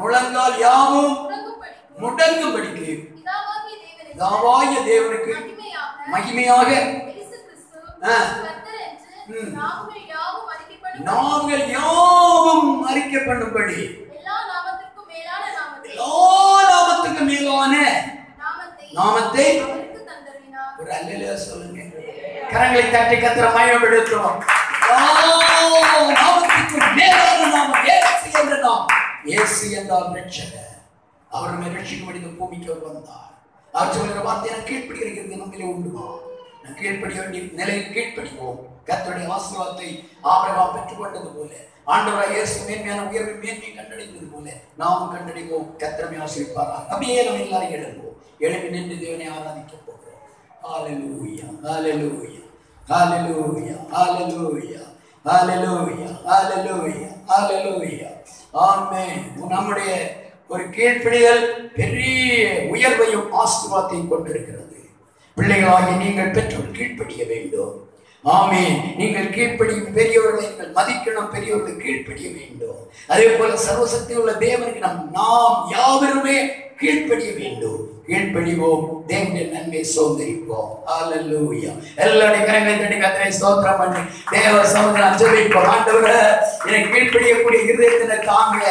முழங்கால் யாவும் முடங்கும்படிக்கு பிதாவாகிய தேவனுக்கு மகிமையாக நாங்கள் யாவும் அறிக்கை பண்ணும்படி எல்லா நாமத்துக்கும் மேலான நாமத்தை ஒரு அல்லேலூயா சொல்லுங்க. கரங்களை தட்டி கர்த்தரை மகிமைப்படுத்துவோம். நாமத்துக்கும் மேலான நாமம் இயேசு என்ற நாமம். இயேசு என்றால் ரட்சகர். அவர் நம்மை ரட்சிக்கும்படி இந்த பூமிக்கு வந்தார். அவர் சொல்கிற வார்த்தையை கீழ்ப்படிகிறது நம்மிலே உண்டுமா? நான் கீழ்ப்படிய வேண்டிய நிலையில் கீழ்ப்படிவோம். கர்த்தருடைய ஆசீர்வாதத்தை ஆபிரகாம் பெற்றுக்கொண்டது போல, ஆண்டவராகிய இயேசு மேன்மையான உயர்வை மேன்மை கண்டடைந்தது போல நாமும் கண்டடைவோம். கர்த்தரை ஆசீர்வதிப்பாராக. அப்படியே நம்ம எல்லாரும் எழும்புவோம். எழுப்பி நின்று தேவனை ஆராதிக்க போகிறோம். ஹல்லேலூயா, ஹல்லேலூயா, ஹல்லேலூயா, ஹல்லேலூயா, ஹல்லேலூயா, ஹல்லேலூயா, ஹல்லேலூயா. ஆமென். நம்முடைய ஒரு கீழ்ப்படிதல் பெரிய உயர்வையும் ஆசீர்வாதத்தையும் கொண்டிருக்கிறது. பிள்ளைகளாகி நீங்கள் பெற்றோர் கீழ்ப்படிய வேண்டும். ஆமென். நீங்கள் கீழ்ப்படியும் பெரியவர்களை நீங்கள் மதிக்கணும். பெரியவர்களை கீழ்ப்படிய வேண்டும். அதே போல சர்வசக்தி உள்ள தேவனுக்கு நாம் யாவருமே கீழ்ப்படிய வேண்டும். கீழ்ப்படிவோம், தேவனுடைய நன்மை சுதந்தரிப்போம். ஹல்லேலூயா. எல்லாருடைய கரங்களை தட்டி கர்த்தரை ஸ்தோத்திரம் பண்ணி தேவ சமூகத்தில் ஜெபிப்போம். ஆண்டவரே, எனக்கு கீழ்ப்படியக்கூடிய இருதயத்தை தாங்க.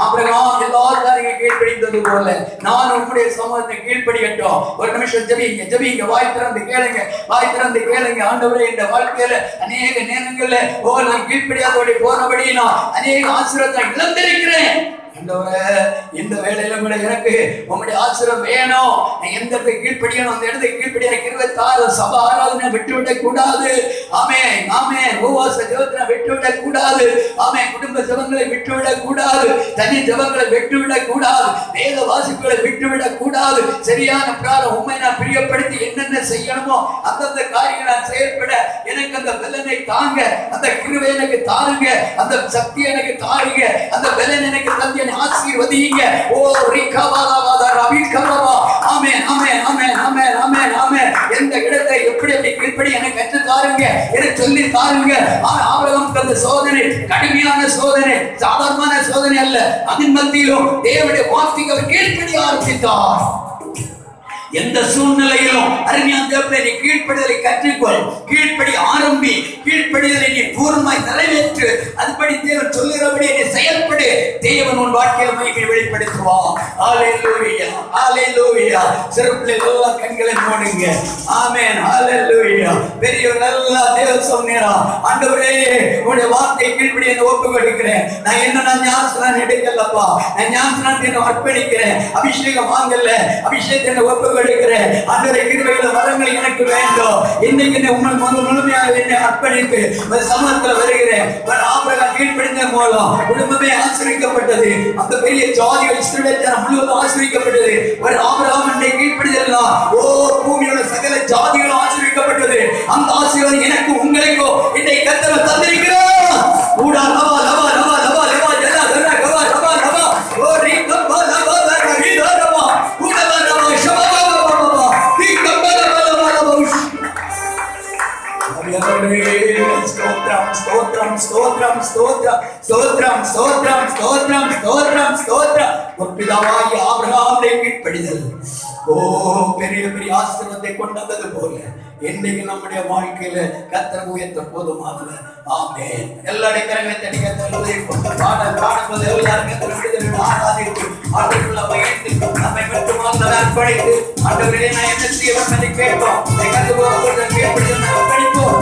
ஆபிரகாம் எல்லா காரியங்களும் கீழ்ப்படிந்தது போல நான் உங்களுடைய சமூகத்தை கீழ்ப்படியட்டும். ஒரு நிமிஷம் ஜெபிங்க, ஜெபிங்க. வாய் திறந்து கேளுங்க, வாய் திறந்து கேளுங்க. ஆண்டவரே, இந்த வாழ்க்கையில அநேக நேரங்கள்ல நான் கீழ்ப்படியாதபடி போனபடி நான் அநேக ஆசீர்வாதத்தை இழந்திருக்கிறேன். இந்த வேளையில கூட எனக்கு உங்களுடைய ஆசீர்வாதம் வேணும். எந்த இடத்தை கீழ்ப்படியணும் அந்த இடத்தை கீழ்ப்படிய கிருபைத்தால் சபை ஆராதனை விட்டுவிடக் கூடாது. ஆமென், ஆமென். உபவாச ஜெபத்தை விட்டுவிடக் கூடாது. ஆமென். குடும்ப ஜெபங்களை விட்டுவிடக் கூடாது. தனி ஜெபங்களை விட்டுவிடக் கூடாது. வேத வாசிப்புகளை விட்டுவிடக் கூடாது. சரியான பிராரம் உண்மை நான் பிரியப்படுத்தி என்னென்ன செய்யணுமோ அந்தந்த காரியங்களை நான் செயல்பட எனக்கு அந்த பலனை தாங்க. அந்த கிருபை எனக்கு தாருங்க. அந்த சக்தி எனக்கு தாருங்க. அந்த பலன் எனக்கு தந்து ஆசீர்வதிங்க. ஓ ரிகவாலாவாதா ரபிகவாலா. ஆமென், ஆமென், ஆமென், ஆமென், ஆமென், ஆமென். எந்த இடத்தை எப்படி கீழ்ப்படி எனக்கு கற்று தாருங்க, எனக்கு சொல்லி தாருங்க. ஆபிரகாம் தந்த சோதனை கடுமையான சோதனை, சாதாரணமான சோதனை அல்ல. அதன் மத்தியிலும் தேவனுடைய வார்த்தைக்கு அவர் கீழ்ப்படிய ஆரம்பித்தார். எந்த சூழ்நிலையிலும் அருமையான தேவனே நீ கீழ்ப்படிதலை கற்றுக்கொள், கீழ்ப்படி ஆரம்பி, கீழ்ப்படிதலை நீ பூர்ணமாய் நிறைவேற்று, அதுபடி தேவன் சொல்லுகிறபடி நீ செயல்படு. தேவன் உன் வாழ்க்கையில் மகிமை வெளிப்படுத்துவான். ஹல்லேலூயா, ஹல்லேலூயா. சிறுபிள்ளைகள் எல்லாம் கண்களை மூடுங்க. ஆமென், ஹல்லேலூயா. பெரியவர்கள் எல்லாம் தேவன் சொன்னீரா, ஆண்டவரே உடைய வார்த்தை கீழ்ப்படி என்ன ஒப்பு கொடுக்கிறேன். நான் ஞானஸ்நானம் எடுக்கலப்பா, நான் ஞானஸ்நானத்தை என்ன அர்ப்பணிக்கிறேன். அபிஷேகம் வாங்கல, அபிஷேகத்தை என்ன ஒப்பு கொடுக்கிறேன். ஆண்டவரே கிருபையில வரங்கள் எனக்கு வேண்டும். இன்னைக்கு என்ன உங்கள் முழுமையாக என்னை அர்ப்பணித்து சமூகத்தில் வருகிறேன். ஆபிரகாம் கீழ்ப்படிந்த மூலம் குடும்பமே ஆசீர்வதிக்கப்பட்டது. அந்த பெரிய ஜாதிகள் இஸ்ரவேல் ஜனம் முழுவதும் ஆசீர்வதிக்கப்பட்டது. ஒரு ஆபிரகாம் என்னை கீழ்ப்படிதெல்லாம் ஓ பூமியோட சகல ஜாதிகளும் ஆசீர்வதிக்கப்பட்டது. அந்த ஆசீர்வாதம் எனக்கு உங்களுக்கோ இன்னைக்கு கர்த்தர் தந்திருக்கிறார். ஊடா லவா லவா லவா லவா லவா ஜலா ஜலா கவா லவா லவா ஓ ரீகபா லவா லவா ஹீதா லவா ஊடா லவா ஷபா லவா லவா ரீகபா லவா லவா ஸ்தோத்ரம் ஸ்தோத்ரம் ஸ்தோத்ரம் ஸ்தோத்ரம் ஸ்தோத்ரம் ஸ்தோத்ரம் ஸ்தோத்ரம் ஸ்தோத்ரம் ஸ்தோத்ரம். ஒரு பிதாவாகிய ஆபிரகாமை கீழ்ப்படிதல் ஓ பெரிய பெரிய ஆசீர்வாதத்தை கொண்டது போல இன்னைக்கு நம்முடைய வாழ்க்கையில கர்த்தர் உயர்த்த போதுமானது. ஆமென். எல்லாருடைய கரங்களை தட்டி கர்த்தர் பாடும்போது எல்லாரும் கர்த்தர் விடுதலை ஆராதித்து ஆண்டவருக்குள்ள பயந்து நம்மை மட்டுமாக அர்ப்பணித்து ஆண்டவரே நான் என்ன செய்ய வேண்டும் கேட்போம். கர்த்தர் கீழ்ப்படிதல் அர்ப்பணிப்போம்.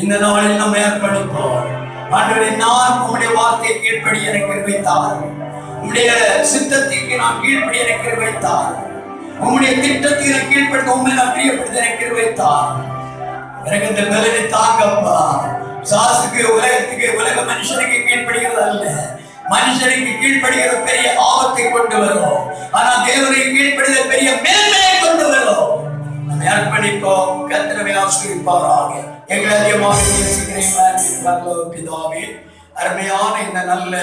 இந்த நாளில் நாம் ஏற்படுத்தோம். ஆண்டவரே, நான் உம்முடைய வார்த்தையை கீழ்ப்படி எனக்கு கிருபை தாரும். உம்முடைய சித்தத்திற்கு நான் கீழ்ப்படி எனக்கு கிருபை தாரும். உம்முடைய திட்டத்தை நான் கீழ்ப்படுத்த உம்மை நான் பிரியப்படுத்த எனக்கு கிருபை தாரும். எனக்கு இந்த பலனை தாங்கப்பா. சாசுக்கு உலகத்துக்கு உலக மனுஷனுக்கு கீழ்ப்படுகிறது அல்ல, மனுஷனுக்கு கீழ்ப்படுகிறது பெரிய ஆபத்தை கொண்டு வரும். ஆனா தேவனை கீழ்ப்படுதல் பெரிய மேன்மையை கொண்டு வரும். நம்ம அர்ப்பணிப்போம். கர்த்தரை ஆசீர்வதிப்பாராக. எங்களை அதிகமாக நேசிக்கிறேன் பிதாவே, அருமையான இந்த நல்ல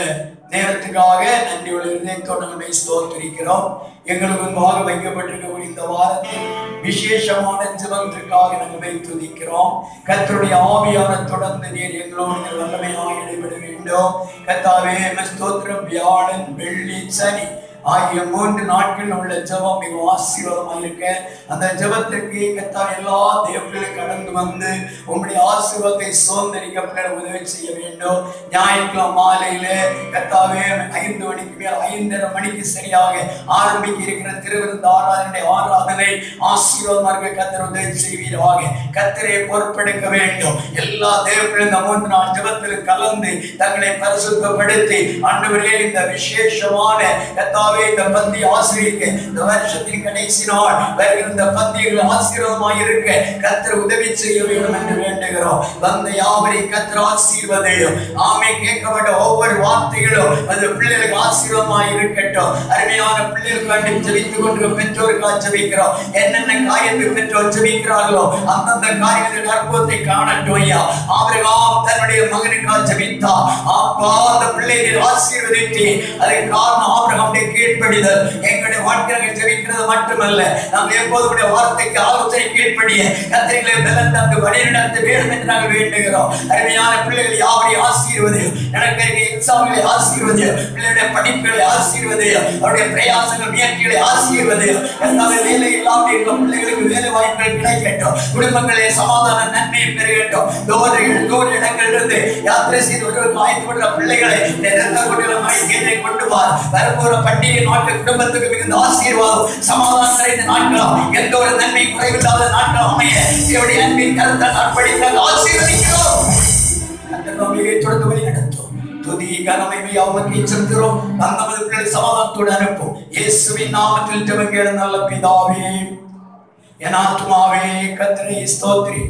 நேரத்துக்காக நன்றியோட இதயத்தோடு நம்மை ஸ்தோத்திரிக்கிறோம். எங்களுக்கு முன்பாக வைக்கப்பட்டிருக்கக்கூடிய இந்த வாரத்தில் விசேஷமான ஜெபத்திற்காக நாங்கள் துதிக்கிறோம். கர்த்தருடைய ஆவியான தொடர்ந்து நீர் எங்களோடு வல்லமையாக இடைபெற வேண்டும். கர்த்தாவே, ஸ்தோத்திரம். வியாழன், வெள்ளி, சனி ஆகிய 3 நாட்கள் உள்ள ஜெபம் மிக ஆசீர்வாதமாக இருக்க அந்த ஜெபத்திற்கு கர்த்தாவே எல்லா தேவர்களும் கடந்து வந்து உங்களுடைய ஆசீர்வாதத்தை சுதந்திரிக்க உதவி செய்ய வேண்டும். ஞாயிற்றுக்கிழமை மாலையில கர்த்தாவே 5 மணிக்கு மேல் 5:30 மணிக்கு சரியாக ஆரம்பிக்க இருக்கிற திருவிருந்து ஆராதனை ஆசீர்வாதமாக கர்த்தர் உதவி செய்வீராக. கர்த்தரை பொறுப்பெடுக்க வேண்டும். எல்லா தேவர்களும் இந்த 3 நாள் ஜெபத்தில் கலந்து தங்களை பரிசுத்தப்படுத்தி ஆண்டவரே இந்த விசேஷமான கர்த்தாவே கர்த்தாவே இந்த பந்தி ஆசிரியக்க இந்த வருஷத்தின் கடைசி நாள் வருகிற இந்த பந்திகள் ஆசீர்வாதமாய் இருக்க கர்த்தர் உதவி செய்ய வேண்டும் என்று வேண்டுகிறோம். வந்த யாவரை கர்த்தர் ஆசீர்வதியும். ஆமே. கேட்கப்பட்ட ஒவ்வொரு வார்த்தைகளும் அந்த பிள்ளைகளுக்கு ஆசீர்வாதமாய் இருக்கட்டும். அருமையான பிள்ளைகளுக்கு வேண்டி ஜெபித்துக் கொண்டு பெற்றோருக்காக ஜெபிக்கிறோம். என்னென்ன காரியத்தை பெற்றோர் ஜெபிக்கிறார்களோ அந்தந்த காரியத்தில் அற்புதத்தை காணட்டும் ஐயா. ஆபிரகாம் தன்னுடைய மகனுக்காக ஜெபித்தார். அப்பா அந்த பிள்ளைகளை ஆசீர்வதித்து அதற்கு காரணம் ஆபிரகாமுடைய கீழ்ப்படிதல். எங்களுடைய வாழ்க்கையை ஜெபிக்கிறது மட்டுமல்ல, நாம் எப்போதுடைய வார்த்தைக்கு ஆலோசனை கீழ்ப்படிய கர்த்தரை பலன் தந்து வழிநடத்த வேண்டும் என்று நாங்கள் வேண்டுகிறோம். அருமையான பிள்ளைகளை யாவரையும் ஆசீர்வதியும். எனக்கு எக்ஸாம்களை ஆசீர்வதியும். பிள்ளைகளுடைய படிப்புகளை ஆசீர்வதியும். அவருடைய பிரயாசங்கள் முயற்சிகளை ஆசீர்வதியும். வேலை இல்லாமல் இருக்கும் பிள்ளைகளுக்கு வேலை வாய்ப்புகள் கிடைக்கட்டும். குடும்பங்களே சமாதான நன்மையை பெருகட்டும். தூர இடங்களிலிருந்து யாத்திரை செய்து வருவதற்கு ஆயத்தப்படுற பிள்ளைகளை கொண்டு வார். வரப்போற பண்டிகை நாட்கள் குடும்பத்துக்கு மிகுந்த ஆசீர்வாதம் சமாதானம் நிறைந்த நாட்களாம் எந்த ஒரு நன்மை குறைவில்லாத நாட்கள் அமைய இவருடைய அன்பின் கருத்தால் அர்ப்பணித்தால் ஆசீர்வதிக்கிறோம். அந்த நோயை தொடர்ந்து வழி நடத்தும். துதி கனமையை அவமக்கி செலுத்துகிறோம். நமது பிள்ளைகளை சமாதானத்தோடு அனுப்பும். இயேசுவின் நாமத்தில் ஜெபங்கள் நல்ல பிதாவே. என் ஆத்துமாவே கர்த்தரை ஸ்தோத்திரி.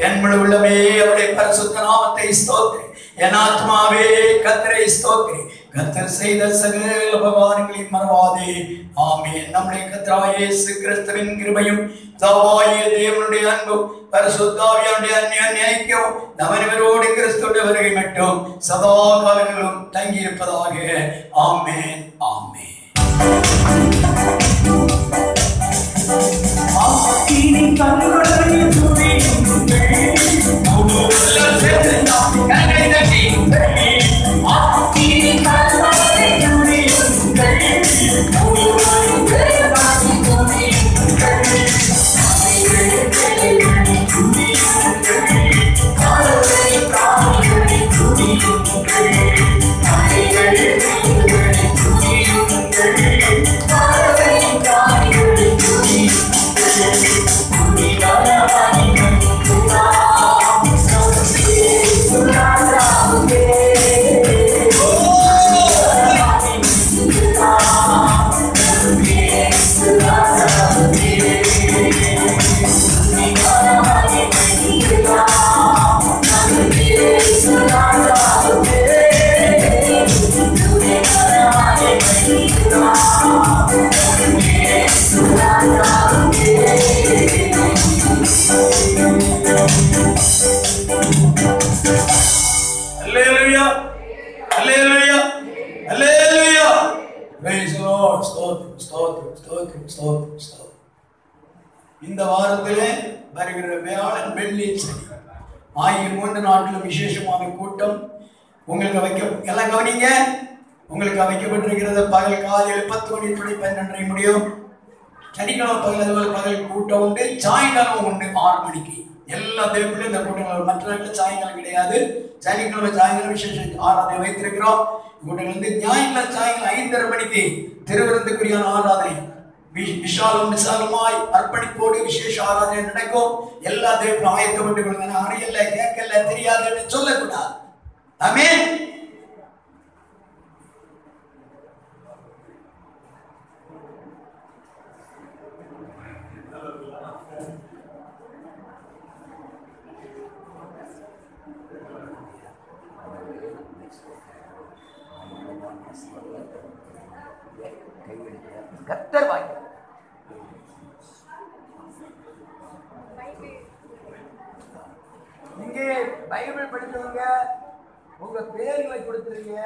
என் முழு உள்ளமே அவருடைய பரிசுத்த நாமத்தை ஸ்தோத்திரி. என் ஆத்துமாவே கர்த்தரை ஸ்தோத்திரி. கர்த்தர் செய்த சகல உபகாரங்களை மறவாதே. ஆமென். நம்முடைய கர்த்தராகிய இயேசு கிறிஸ்துவின் கிருபையும் பிதாவாகிய தேவனுடைய அன்பும் பரிசுத்த ஆவியானவருடைய அந்யோன்ய ஐக்கியமும் நம் அனைவரோடு கிறிஸ்துவின் வருகை மட்டும் சதா காலங்களிலும் தங்கி இருப்பதாக. ஆமென். ஆமென். இந்த வாரத்திலே வருகிற வியாழன் வெள்ளி சனி ஆகிய 3 நாட்களும் விசேஷமான கூட்டம் உங்களுக்கு வைக்க எல்லாம் கவனிங்க. உங்களுக்கு வைக்கப்பட்டிருக்கிறது பகல் காலையில் 10 மணி to 12 முடியும். சனிக்கிழமை பகல் கூட்டம் உண்டு. சாயங்காலம் உண்டு 6 மணிக்கு. எல்லா தேவப்பிலும் இந்த கூட்டங்கள் மற்ற நாட்டில் சாயங்காலம் கிடையாது. சனிக்கிழமை சாயங்காலம் விசேஷ ஆராதனை வைத்திருக்கிறோம். கூட்டங்கள் வந்து ஞாயிற்றுக்கிழமை சாயங்காலம் 5:30 மணிக்கு திருவிருந்துக்குரியான ஆராதனை விசாலமாய் அர்ப்பணிப்போடு விசேஷ ஆராதனை நடக்கும். எல்லா தேவனும் ஆயத்தப்பட்டுக் கொள்ளுங்க. அறியல கேட்கல தெரியாதுன்னு சொல்லக்கூடாது. ஆமென். கர்த்தர் வாய்ப்பு நீங்க பைபிள் படிக்கிறவங்க உங்க பேர்களை கொடுத்துருங்க.